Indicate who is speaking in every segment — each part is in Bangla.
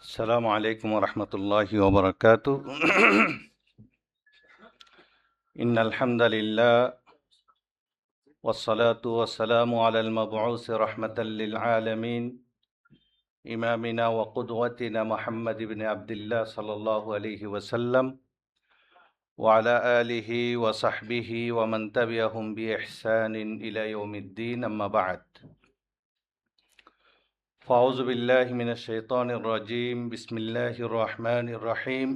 Speaker 1: السلام عليكم ورحمة الله وبركاته. إن الحمد لله والصلاة والسلام على المبعوث رحمة للعالمين إمامنا وقدوتنا محمد بن عبد الله صلى الله عليه وسلم وعلى آله وصحبه ومن تبعهم بإحسان إلى يوم الدين. أما بعد، فأعوذ بالله من الشيطان الرجيم. بسم الله الرحمن الرحيم.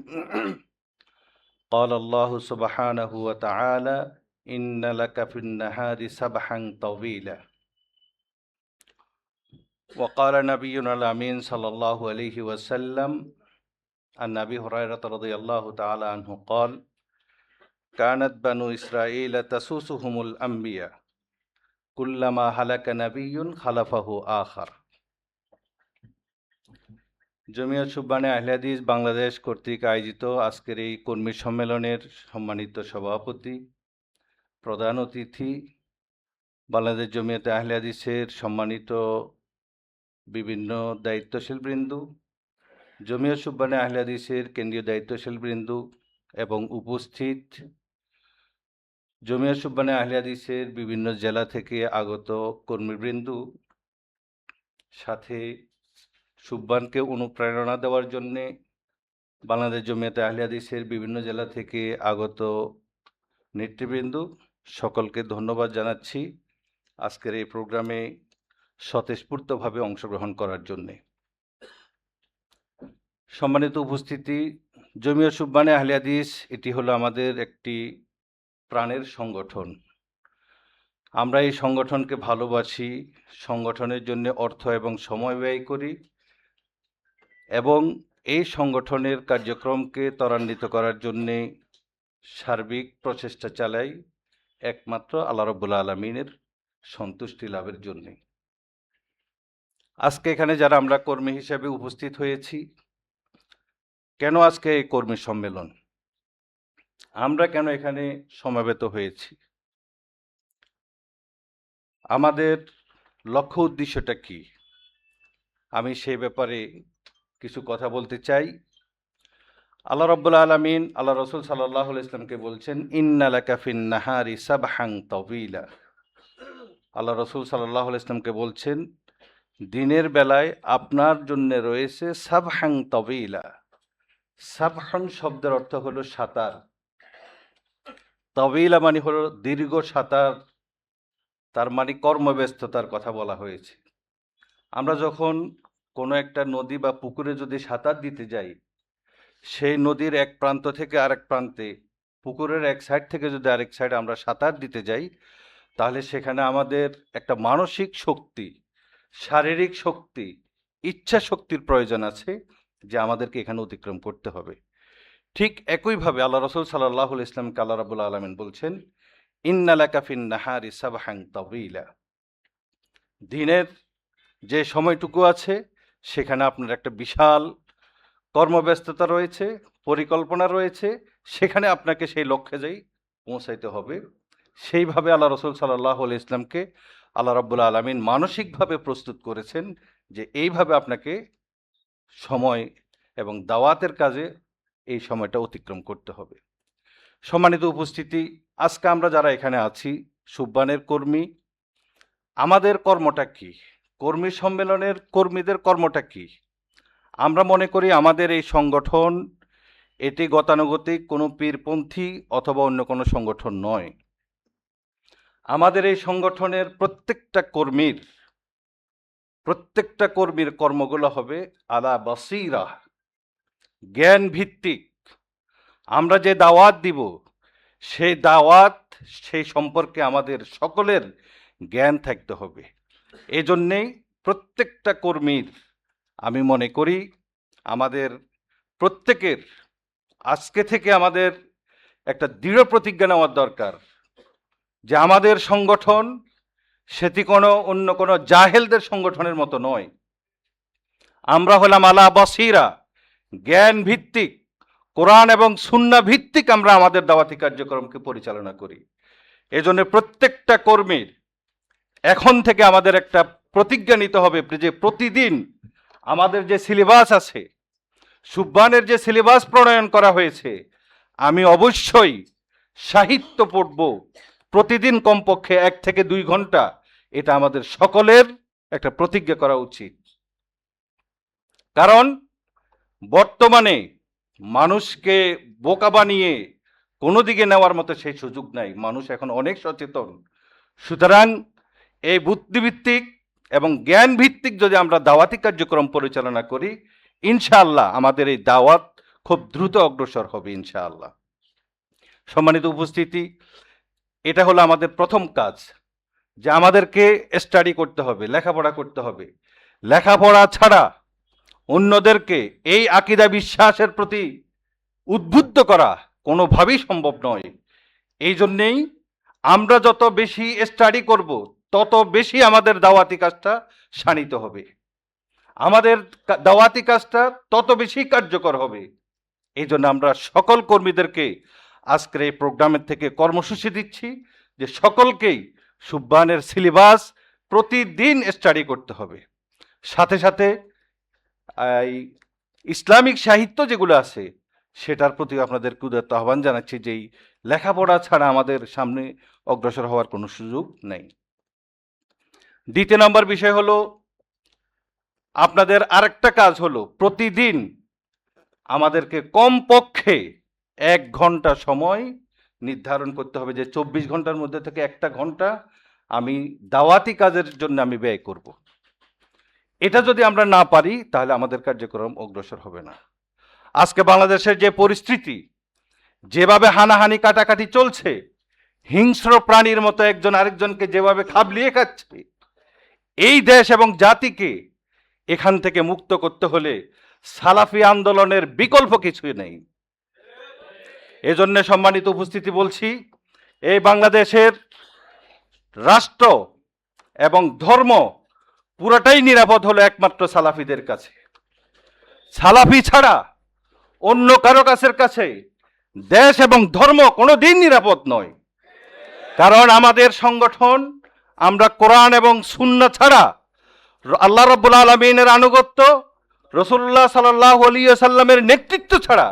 Speaker 1: قال الله سبحانه وتعالى: إن لك في النهار سبحا طويلا. وقال نبينا الأمين صلى الله عليه وسلم عن أبي هريرة رضي الله تعالى عنه قال: كانت بنو إسرائيل تسوسهم الأنبياء كلما هلك نبي خلفه آخر. জমিয়ত সুবহানে আহলে হাদিস বাংলাদেশ কর্তৃক আয়োজিত আজকের এই কর্মী সম্মেলনের সম্মানিত সভাপতি, প্রধান অতিথি, বাংলাদেশ জমিয়তে আহলে হাদিসের সম্মানিত বিভিন্ন দায়িত্বশীল বৃন্দ, জমিয়ত সুবহানে আহলে হাদিসের কেন্দ্রীয় দায়িত্বশীল বৃন্দ এবং উপস্থিত জমিয়ত সুবহানে আহলে হাদিসের বিভিন্ন জেলা থেকে আগত কর্মীবৃন্দ, সাথে সুবহানকে অনুপ্রেরণা দেওয়ার জন্যে বাংলাদেশ জমিয়তে আহলে হাদিসের বিভিন্ন জেলা থেকে আগত নেতৃবৃন্দ, সকলকে ধন্যবাদ জানাচ্ছি আজকের এই প্রোগ্রামে স্বতঃস্ফূর্তভাবে অংশগ্রহণ করার জন্যে। সম্মানিত উপস্থিতি, জমিয়ত সুবহানে আহলে হাদিস এটি হলো আমাদের একটি প্রাণের সংগঠন। আমরা এই সংগঠনকে ভালোবাসি, সংগঠনের জন্য অর্থ এবং সময় ব্যয় করি এবং এই সংগঠনের কার্যক্রমকে ত্বরান্বিত করার জন্যে সার্বিক প্রচেষ্টা চালাই একমাত্র আল্লাহ রাব্বুল আলামিনের সন্তুষ্টি লাভের জন্যে। আজকে এখানে যারা আমরা কর্মী হিসেবে উপস্থিত হয়েছি, কেন আজকে এই কর্মী সম্মেলন, আমরা কেন এখানে সমবেত হয়েছি, আমাদের লক্ষ্য উদ্দেশ্যটা কি, আমি সেই ব্যাপারে কিছু কথা বলতে চাই। আল্লাহ রাব্বুল আলামিন আল্লাহ রাসূল সাল্লাল্লাহু আলাইহি ওয়াসাল্লামকে বলছেন, ইন্না লাকা ফিন নাহারি সাবহান তাওয়িলা। আল্লাহ রাসূল সাল্লাল্লাহু আলাইহি ওয়াসাল্লামকে বলছেন, দিনের বেলায় আপনার জন্য রয়েছে সাবহান তাওয়িলা। সাবহান শব্দের অর্থ হলো সাঁতার, তাওয়িলা মানে হলো দীর্ঘ সাঁতার, তার মানে কর্মব্যস্ততার কথা বলা হয়েছে। আমরা যখন কোনো একটা নদী বা পুকুরে যদি সাঁতার দিতে যাই, সেই নদীর এক প্রান্ত থেকে আরেক প্রান্তে, পুকুরের এক সাইড থেকে যদি আরেক সাইড আমরা সাঁতার দিতে যাই, তাহলে সেখানে আমাদের একটা মানসিক শক্তি, শারীরিক শক্তি, ইচ্ছা শক্তির প্রয়োজন আছে যে আমাদেরকে এখানে অতিক্রম করতে হবে। ঠিক একইভাবে আল্লাহ রাসূল সাল্লাল্লাহু আলাইহি ওয়াসাল্লামকে আল্লাহ রাব্বুল আলামিন বলছেন, ইন্না লাকা ফিন নাহারি সাবহান তাওয়িলা। দিনের যে সময়টুকু আছে সেখানে আপনার একটা বিশাল কর্মব্যস্ততা রয়েছে, পরিকল্পনা রয়েছে, সেখানে আপনাকে সেই লক্ষ্যে যাই পৌঁছাইতে হবে। সেইভাবে আল্লাহ রাসূল সাল্লাল্লাহু আলাইহি ওয়াসাল্লামকে আল্লাহ রাব্বুল আলামিন মানসিকভাবে প্রস্তুত করেছেন যে এইভাবে আপনাকে সময় এবং দাওয়াতের কাজে এই সময়টা অতিক্রম করতে হবে। সম্মানিত উপস্থিতি, আজকে আমরা যারা এখানে আছি সুবহানের কর্মী, আমাদের কর্মটা কি, কর্মী সম্মেলনের কর্মীদের কর্মটা কি? আমরা মনে করি আমাদের এই সংগঠন এটি গতানুগতিক কোনো পীরপন্থী অথবা অন্য কোনো সংগঠন নয়। আমাদের এই সংগঠনের প্রত্যেকটা কর্মীর কর্মগুলো হবে আলা বাসীরা, জ্ঞান ভিত্তিক। আমরা যে দাওয়াত দিব, সেই দাওয়াত, সেই সম্পর্কে আমাদের সকলের জ্ঞান থাকতে হবে। এজন্যেই প্রত্যেকটা কর্মীর, আমি মনে করি আমাদের প্রত্যেকের আজকে থেকে আমাদের একটা দৃঢ় প্রতিজ্ঞা নেওয়ার দরকার যে আমাদের সংগঠন সেটি অন্য কোনো জাহেলদের সংগঠনের মতো নয়। আমরা হলাম আলা বাসীরা, জ্ঞান ভিত্তিক, কোরআন এবং সুন্নাহ ভিত্তিক আমরা আমাদের দাওয়াতি কার্যক্রমকে পরিচালনা করি। এজন্য প্রত্যেকটা কর্মীর এখন থেকে আমাদের একটা প্রতিজ্ঞা নিতে হবে যে প্রতিদিন আমাদের যে সিলেবাস আছে, সুবহানের যে সিলেবাস প্রণয়ন করা হয়েছে, আমি অবশ্যই সাহিত্য পড়ব প্রতিদিন কমপক্ষে 1 থেকে 2 ঘন্টা। এটা আমাদের সকলের একটা প্রতিজ্ঞা করা উচিত। কারণ বর্তমানে মানুষকে বোকা বানিয়ে কোনো দিকে নেওয়ার মতো সেই সুযোগ নাই। মানুষ এখন অনেক সচেতন। সুতরাং এই বুদ্ধিভিত্তিক এবং জ্ঞান ভিত্তিক যদি আমরা দাওয়াতি কার্যক্রম পরিচালনা করি, ইনশাআল্লাহ আমাদের এই দাওয়াত খুব দ্রুত অগ্রসর হবে ইনশাআল্লাহ। সম্মানিত উপস্থিতি, এটা হলো আমাদের প্রথম কাজ, যে আমাদেরকে স্টাডি করতে হবে, লেখাপড়া করতে হবে। লেখাপড়া ছাড়া অন্যদেরকে এই আকীদা বিশ্বাসের প্রতি উদ্বুদ্ধ করা কোনোভাবেই সম্ভব নয়। এই জন্যেই আমরা যত বেশি স্টাডি করব, তত বেশি আমাদের দাওয়াতি কাজটা শানিত হবে, আমাদের দাওয়াতি কাজটা তত বেশি কার্যকর হবে। এই জন্য আমরা সকল কর্মীদেরকে আজকের এই প্রোগ্রামের থেকে কর্মসূচি দিচ্ছি যে সকলকেই সুবহানের সিলেবাস প্রতিদিন স্টাডি করতে হবে। সাথে সাথে এই ইসলামিক সাহিত্য যেগুলো আছে সেটার প্রতি আপনাদেরকে উদাত্ত আহ্বান জানাচ্ছি যে এই লেখাপড়া ছাড়া আমাদের সামনে অগ্রসর হওয়ার কোনো সুযোগ নেই। দ্বিতীয় নম্বর বিষয় হলো, আপনাদের আরেকটা কাজ হলো প্রতিদিন আমাদেরকে কমপক্ষে 1 ঘন্টা সময় নির্ধারণ করতে হবে, যে 24 ঘন্টার মধ্যে থেকে 1টা ঘন্টা আমি দাওয়াতি কাজের জন্য আমি ব্যয় করব। এটা যদি আমরা না পারি তাহলে আমাদের কার্যক্রম অগ্রসর হবে না। আজকে বাংলাদেশের যে পরিস্থিতি, যেভাবে হানাহানি কাটাকাটি চলছে, হিংস্র প্রাণীর মতো একজন আরেকজনকে যেভাবে খাবলিয়ে খাচ্ছে, এই দেশ এবং জাতিকে এখান থেকে মুক্ত করতে হলে সালাফি আন্দোলনের বিকল্প কিছুই নেই। এজন্য সম্মানিত উপস্থিতি বলছি, এই বাংলাদেশের রাষ্ট্র এবং ধর্ম পুরোটাই নিরাপদ হলো একমাত্র সালাফিদের কাছে। সালাফি ছাড়া অন্য কারো কাছে দেশ এবং ধর্ম কোনোদিন নিরাপদ নয়। কারণ আমাদের সংগঠন, আমরা কোরআন এবং সুন্নাহ ছাড়া, আল্লাহ রাব্বুল আলামিনের আনুগত্য, রাসূলুল্লাহ সাল্লাল্লাহু আলাইহি ওয়াসাল্লামের নেতৃত্ব ছাড়া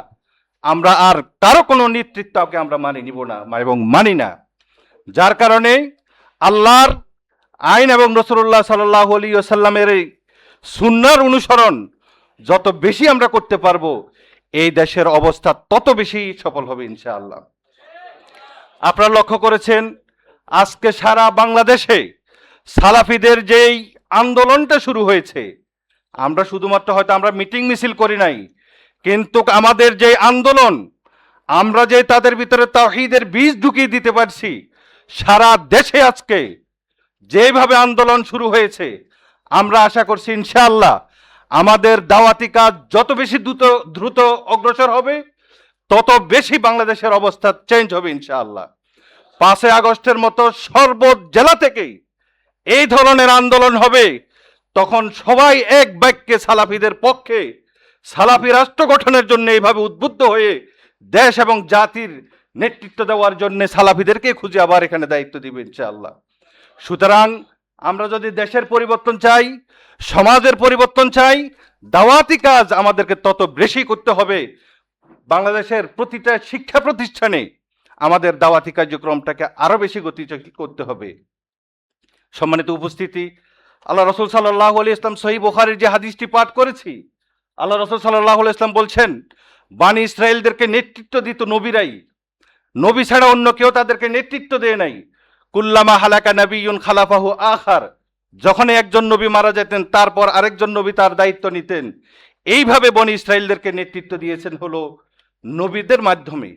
Speaker 1: আমরা আর কারো কোনো নেতৃত্বকে আমরা মানি নিব না এবং মানি না। যার কারণে আল্লাহর আইন এবং রাসূলুল্লাহ সাল্লাল্লাহু আলাইহি ওয়াসাল্লামের এই সুন্নাহর অনুসরণ যত বেশি আমরা করতে পারবো, এই দেশের অবস্থা তত বেশি সফল হবে ইনশাআল্লাহ। আপনারা লক্ষ্য করেছেন আজকে সারা বাংলাদেশে সালাফিদের যেই আন্দোলনটা শুরু হয়েছে, আমরা শুধুমাত্র হয়তো আমরা মিটিং মিছিল করি নাই, কিন্তু আমাদের যে আন্দোলন, আমরা যে তাদের ভিতরে তাওহীদের বীজ ঢুকিয়ে দিতে পারছি, সারা দেশে আজকে যেভাবে আন্দোলন শুরু হয়েছে, আমরা আশা করছি ইনশাআল্লাহ আমাদের দাওয়াতি কাজ যত বেশি দ্রুত অগ্রসর হবে, তত বেশি বাংলাদেশের অবস্থা চেঞ্জ হবে ইনশাআল্লাহ। 5 আগস্টের মতো সর্ব জেলা থেকেই এই ধরনের আন্দোলন হবে, তখন সবাই এক বাক্যে সালাফিদের পক্ষে, সালাফি রাষ্ট্র গঠনের জন্য এইভাবে উদ্বুদ্ধ হয়ে দেশ এবং জাতির নেতৃত্ব দেওয়ার জন্য সালাফিদেরকে খুঁজে আবার এখানে দায়িত্ব দিবে ইনশাআল্লাহ। সুতরাং আমরা যদি দেশের পরিবর্তন চাই, সমাজের পরিবর্তন চাই, দাওয়াতি কাজ আমাদেরকে তত বেশি করতে হবে। বাংলাদেশের প্রতিটা শিক্ষা প্রতিষ্ঠানে আমাদের দাওয়াতি কার্যক্রমটাকে আরো বেশি গতিশীল করতে হবে। সম্মানিত উপস্থিতি, আল্লাহ রাসূল সাল্লাল্লাহু আলাইহি ওয়াসাল্লাম সহিহ বুখারীর যে হাদিসটি পাঠ করেছি, আল্লাহ রাসূল সাল্লাল্লাহু আলাইহি ওয়াসাল্লাম বলছেন, বানি ইসরাইলদেরকে নেতৃত্ব দিত নবীরাই, নবী ছাড়া অন্য কেউ তাদেরকে নেতৃত্ব দেয় নাই। কুল্লামা হালাকা নাবিয়ুন খালাফাহু আখার, যখনই একজন নবী মারা যেতেন তারপর আরেকজন নবী তার দায়িত্ব নিতেন। এইভাবে বনি ইসরাইলদেরকে নেতৃত্ব দিয়েছেন হলো নবীদের মাধ্যমে।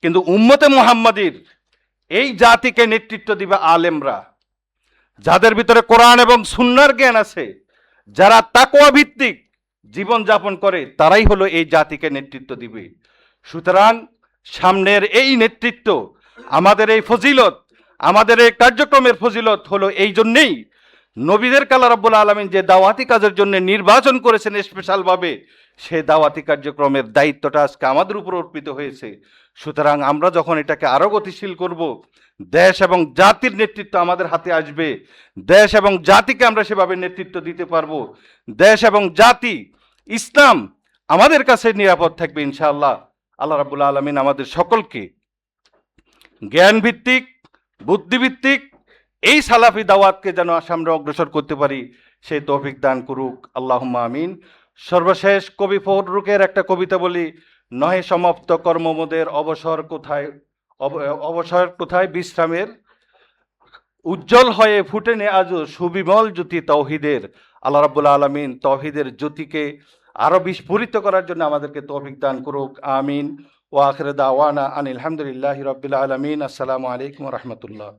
Speaker 1: কিন্তু উম্মতে মুহাম্মাদির এই জাতিকে নেতৃত্ব দিবে আলেমরা, যাদের ভিতরে কোরআন এবং সুন্নাহর জ্ঞান আছে, যারা তাকওয়া ভিত্তিক জীবন যাপন করে, তারাই হলো এই জাতিকে নেতৃত্ব দিবে। সুতরাং সামনের এই নেতৃত্ব, আমাদের এই ফজিলত, আমাদের এই কার্যক্রমের ফজিলত হলো এই জন্যেই, নবীদেরকে আল্লাহ রাব্বুল আলামিন যে দাওয়াতি কাজের জন্য নির্বাচন করেছেন স্পেশালভাবে, সেই দাওয়াতি কার্যক্রমের দায়িত্বটা আজকে আমাদের উপর অর্পিত হয়েছে। সুতরাং আমরা যখন এটাকে আরো গতিশীল করব, দেশ এবং জাতির নেতৃত্ব আমাদের হাতে আসবে, দেশ এবং জাতিকে আমরা সেভাবে নেতৃত্ব দিতে পারবো। দেশ এবং জাতি, ইসলাম আমাদের কাছে নিরাপদ থাকবে ইনশাআল্লাহ। আল্লাহ রাব্বুল আলামিন আমাদের সকলকে জ্ঞান ভিত্তিক, বুদ্ধিভিত্তিক এই সালাফি দাওয়াতকে যেন সামনে অগ্রসর করতে পারি, সেই তৌফিক দান করুক, আল্লাহুম্মা আমিন। সর্বশেষ কবি ফখরুলের একটা কবিতা বলি, নহে সমাপ্ত কর্মমোদের অবসর কোথায় বিশ্রামের, উজ্জ্বল হয়ে ফুটেনে আজও সুবিমল জ্যোতি তৌহিদের। আল্লাহ রাব্বুল আলামিন তৌহিদের জ্যোতিকে আরো বিস্ফোরিত করার জন্য আমাদেরকে তৌফিক দান করুক, আমিন। ওয়া আখির দাওয়ানা আনিল হামদুলিল্লাহি রাব্বিল আলামিন। আসসালামু আলাইকুম ওয়া রাহমাতুল্লাহ।